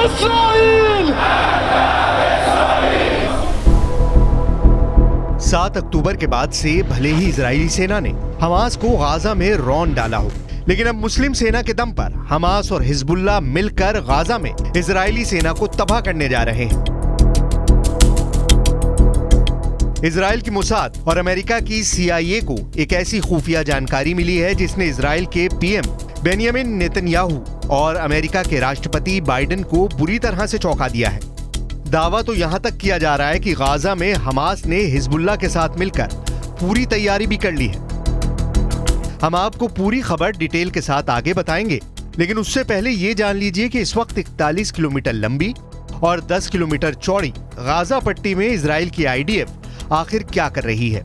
इस्राईल! 7 अक्टूबर के बाद से भले ही इजरायली सेना ने हमास को गाजा में रौंद डाला हो, लेकिन अब मुस्लिम सेना के दम पर हमास और हिजबुल्लाह मिलकर गाजा में इजरायली सेना को तबाह करने जा रहे हैं। इजराइल की मोसाद और अमेरिका की CIA को एक ऐसी खुफिया जानकारी मिली है जिसने इजराइल के PM बेंयामिन नेतन्याहू और अमेरिका के राष्ट्रपति बाइडेन को बुरी तरह से चौंका दिया है। दावा तो यहां तक किया जा रहा है कि गाजा में हमास ने हिजबुल्लाह के साथ मिलकर पूरी तैयारी भी कर ली है। हम आपको पूरी खबर डिटेल के साथ आगे बताएंगे, लेकिन उससे पहले ये जान लीजिए कि इस वक्त 41 किलोमीटर लंबी और 10 किलोमीटर चौड़ी गाजा पट्टी में इजराइल की IDF आखिर क्या कर रही है।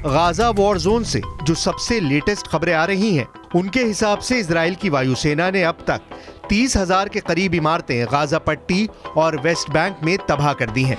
गाजा वॉर जोन से जो सबसे लेटेस्ट खबरें आ रही हैं, उनके हिसाब से इजराइल की वायुसेना ने अब तक 30,000 के करीब इमारतें गाजा पट्टी और वेस्ट बैंक में तबाह कर दी हैं।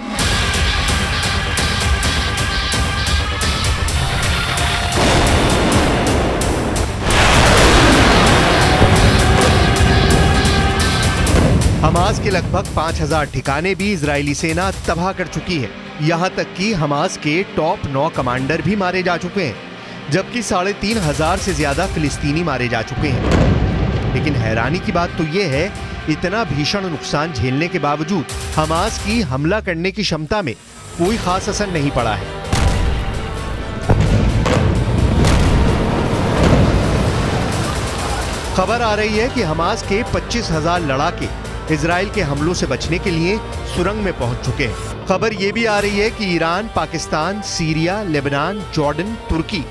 हमास के लगभग 5,000 ठिकाने भी इजरायली सेना तबाह कर चुकी है। यहां तक कि हमास के टॉप 9 कमांडर भी मारे जा चुके हैं, जबकि 3,500 से ज्यादा फिलिस्तीनी मारे जा चुके हैं। लेकिन हैरानी की बात तो यह है, इतना भीषण नुकसान झेलने के बावजूद हमास की हमला करने की क्षमता में कोई खास असर नहीं पड़ा है। खबर आ रही है कि हमास के 25,000 लड़ाके इजराइल के हमलों से बचने के लिए सुरंग में पहुंच चुके हैं। खबर यह भी आ रही है कि Iran, Pakistan, Syria, Lebanon, Jordan, Turkey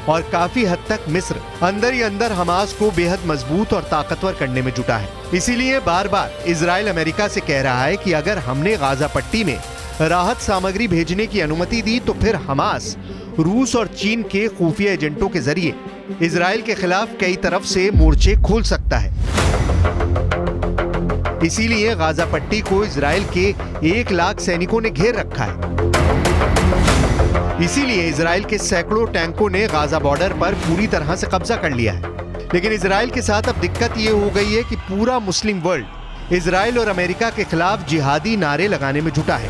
और काफी हद तक मिस्र अंदर ही अंदर हमास को बेहद मजबूत और ताकतवर करने में जुटा है। इसीलिए बार बार इजराइल अमेरिका से कह रहा है कि अगर हमने गाजा पट्टी में राहत सामग्री भेजने की अनुमति दी तो फिर हमास रूस और चीन के खुफिया एजेंटों के जरिए इजराइल के खिलाफ कई तरफ से मोर्चे खोल सकता है। इसीलिए गाजा पट्टी को इजराइल के 1 लाख सैनिकों ने घेर रखा है। इसीलिए इजराइल के सैकड़ों टैंकों ने गाजा बॉर्डर पर पूरी तरह से कब्जा कर लिया है। लेकिन इजराइल के साथ अब दिक्कत ये हो गई है कि पूरा मुस्लिम वर्ल्ड इजराइल और अमेरिका के खिलाफ जिहादी नारे लगाने में जुटा है।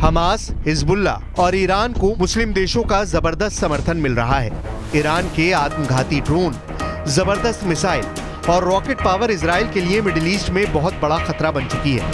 हमास, हिजबुल्लाह और ईरान को मुस्लिम देशों का जबरदस्त समर्थन मिल रहा है। ईरान के आत्मघाती ड्रोन, जबरदस्त मिसाइल और रॉकेट पावर इजराइल के लिए मिडिल ईस्ट में बहुत बड़ा खतरा बन चुकी है।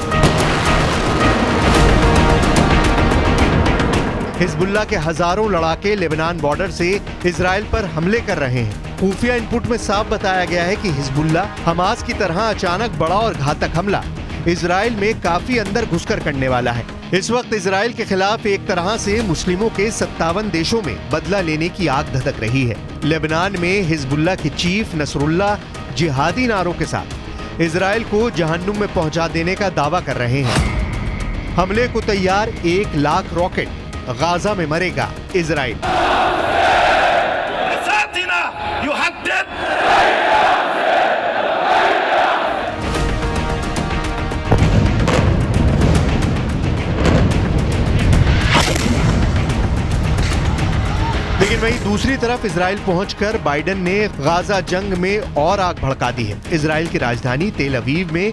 हिजबुल्लाह के हजारों लड़ाके लेबनान बॉर्डर से इजराइल पर हमले कर रहे हैं। खुफिया इनपुट में साफ बताया गया है कि हिजबुल्लाह हमास की तरह अचानक बड़ा और घातक हमला इजराइल में काफी अंदर घुसकर करने वाला है। इस वक्त इजराइल के खिलाफ एक तरह से मुस्लिमों के 57 देशों में बदला लेने की आग धधक रही है। लेबनान में हिजबुल्लाह के चीफ नसरुल्लाह जिहादी नारों के साथ इजराइल को जहन्नुम में पहुंचा देने का दावा कर रहे हैं। हमले को तैयार 1 लाख रॉकेट, गाजा में मरेगा इजराइल। लेकिन वहीं दूसरी तरफ इजराइल पहुंचकर बाइडेन ने गाजा जंग में और आग भड़का दी है। इजराइल की राजधानी तेल अवीव में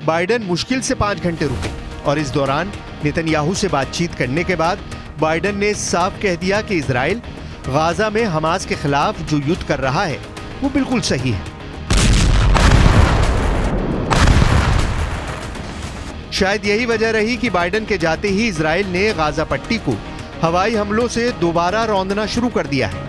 बाइडेन मुश्किल से 5 घंटे रुके और इस दौरान नेतन्याहू से बातचीत करने के बाद बाइडेन ने साफ कह दिया कि इजराइल गाजा में हमास के खिलाफ जो युद्ध कर रहा है वो बिल्कुल सही है। शायद यही वजह रही कि बाइडेन के जाते ही इजराइल ने गाजा पट्टी को हवाई हमलों से दोबारा रौंदना शुरू कर दिया है।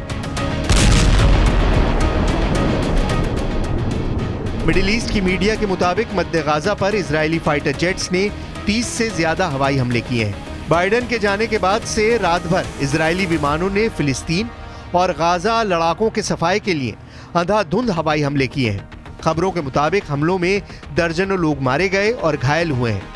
मिडिल ईस्ट की मीडिया के मुताबिक मध्य गाजा पर इजरायली फाइटर जेट्स ने 30 से ज्यादा हवाई हमले किए हैं। बाइडेन के जाने के बाद से रात भर इजरायली विमानों ने फिलिस्तीन और गाजा लड़ाकों के सफाई के लिए अंधाधुंध हवाई हमले किए हैं। खबरों के मुताबिक हमलों में दर्जनों लोग मारे गए और घायल हुए हैं।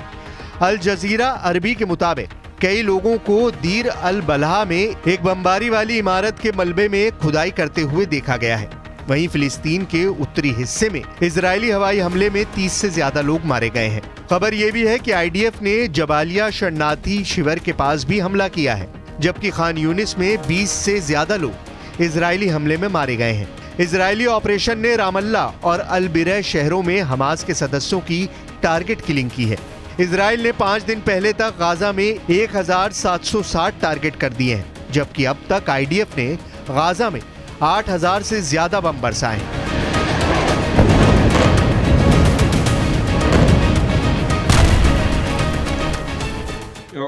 अल जजीरा अरबी के मुताबिक कई लोगों को दीर अल बलहा में एक बमबारी वाली इमारत के मलबे में खुदाई करते हुए देखा गया है। वहीं फिलिस्तीन के उत्तरी हिस्से में इजरायली हवाई हमले में 30 से ज्यादा लोग मारे गए हैं। खबर यह भी है कि आईडीएफ ने जबालिया शरणार्थी शिविर के पास भी हमला किया है, जबकि खान यूनिस में 20 से ज्यादा लोग इजरायली हमले में मारे गए हैं। इजरायली ऑपरेशन ने रामल्ला और अल बिरह शहरों में हमास के सदस्यों की टारगेट किलिंग की है। इजराइल ने 5 दिन पहले तक गाजा में 1760 टारगेट कर दिए हैं, जबकि अब तक आईडीएफ ने गाजा में 8000 से ज्यादा बम बरसाए।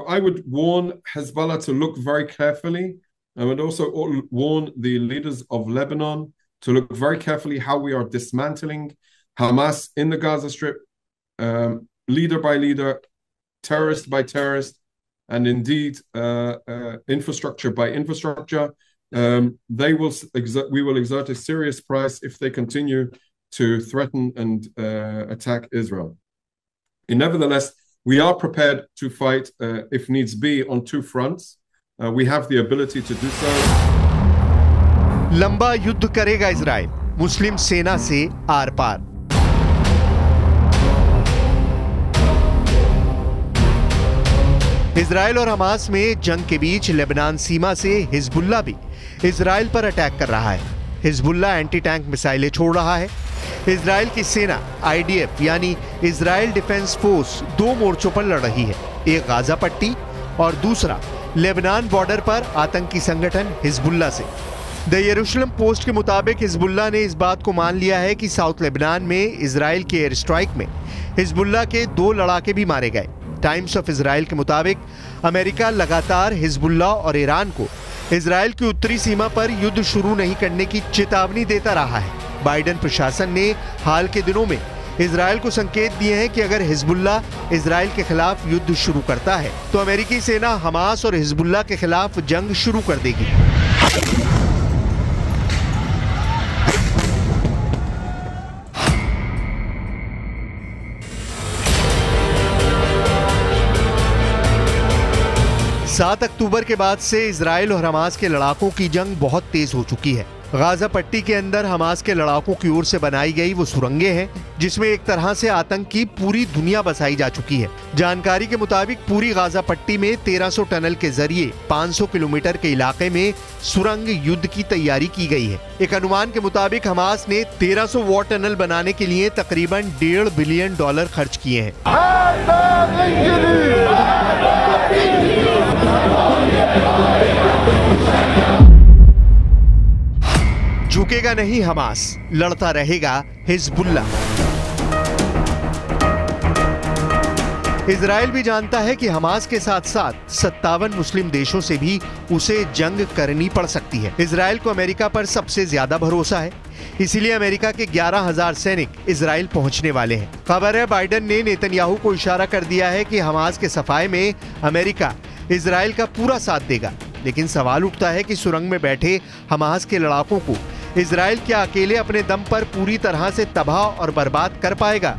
I would warn Hezbollah to look very carefully. I would also warn the leaders of Lebanon to look very carefully how we are dismantling Hamas in the Gaza Strip, leader by leader, terrorist by terrorist, and indeed infrastructure by infrastructure. We will exert a serious price if they continue to threaten and attack Israel. Nevertheless, we are prepared to fight if needs be on 2 fronts. We have the ability to do so. लंबा युद्ध करेगा Israel मुस्लिम सेना से are par. Israel और Hamas में जंग के बीच Lebanon सीमा से हिजबुल्लाह भी इजराइल पर अटैक कर रहा है। हिजबुल्लाह एंटी टैंक मिसाइलें छोड़ रहा है। इजराइल की सेना आईडीएफ यानी इजराइल डिफेंस फोर्स 2 मोर्चों पर लड़ रही है, एक गाजा पट्टी और दूसरा लेबनान बॉर्डर पर आतंकी संगठन हिजबुल्लाह से। द यरूशलेम पोस्ट के मुताबिक हिजबुल्लाह ने इस बात को मान लिया है कि साउथ लेबनान में इजराइल के एयर स्ट्राइक में हिजबुल्लाह के 2 लड़ाके भी मारे गए। टाइम्स ऑफ इजराइल के मुताबिक अमेरिका लगातार हिजबुल्लाह और ईरान को इजराइल की उत्तरी सीमा पर युद्ध शुरू नहीं करने की चेतावनी देता रहा है। बाइडेन प्रशासन ने हाल के दिनों में इजराइल को संकेत दिए हैं कि अगर हिजबुल्लाह इजराइल के खिलाफ युद्ध शुरू करता है तो अमेरिकी सेना हमास और हिजबुल्लाह के खिलाफ जंग शुरू कर देगी। सात अक्टूबर के बाद से इजराइल और हमास के लड़ाकों की जंग बहुत तेज हो चुकी है। गाजा पट्टी के अंदर हमास के लड़ाकों की ओर से बनाई गई वो सुरंगें हैं जिसमें एक तरह से आतंक की पूरी दुनिया बसाई जा चुकी है। जानकारी के मुताबिक पूरी गाजा पट्टी में 1300 टनल के जरिए 500 किलोमीटर के इलाके में सुरंग युद्ध की तैयारी की गई है। एक अनुमान के मुताबिक हमास ने 1300 वॉर टनल बनाने के लिए तकरीबन $1.5 बिलियन खर्च किए हैं। झुकेगा नहीं हमास, लड़ता रहेगा हिजबुल्लाह। इजराइल भी जानता है कि हमास के साथ साथ 57 मुस्लिम देशों से भी उसे जंग करनी पड़ सकती है। इजराइल को अमेरिका पर सबसे ज्यादा भरोसा है, इसीलिए अमेरिका के 11,000 सैनिक इजराइल पहुंचने वाले हैं। खबर है बाइडेन ने नेतन्याहू को इशारा कर दिया है कि हमास के सफाए में अमेरिका इजराइल का पूरा साथ देगा। लेकिन सवाल उठता है कि सुरंग में बैठे हमास के लड़ाकों को इजराइल क्या अकेले अपने दम पर पूरी तरह से तबाह और बर्बाद कर पाएगा?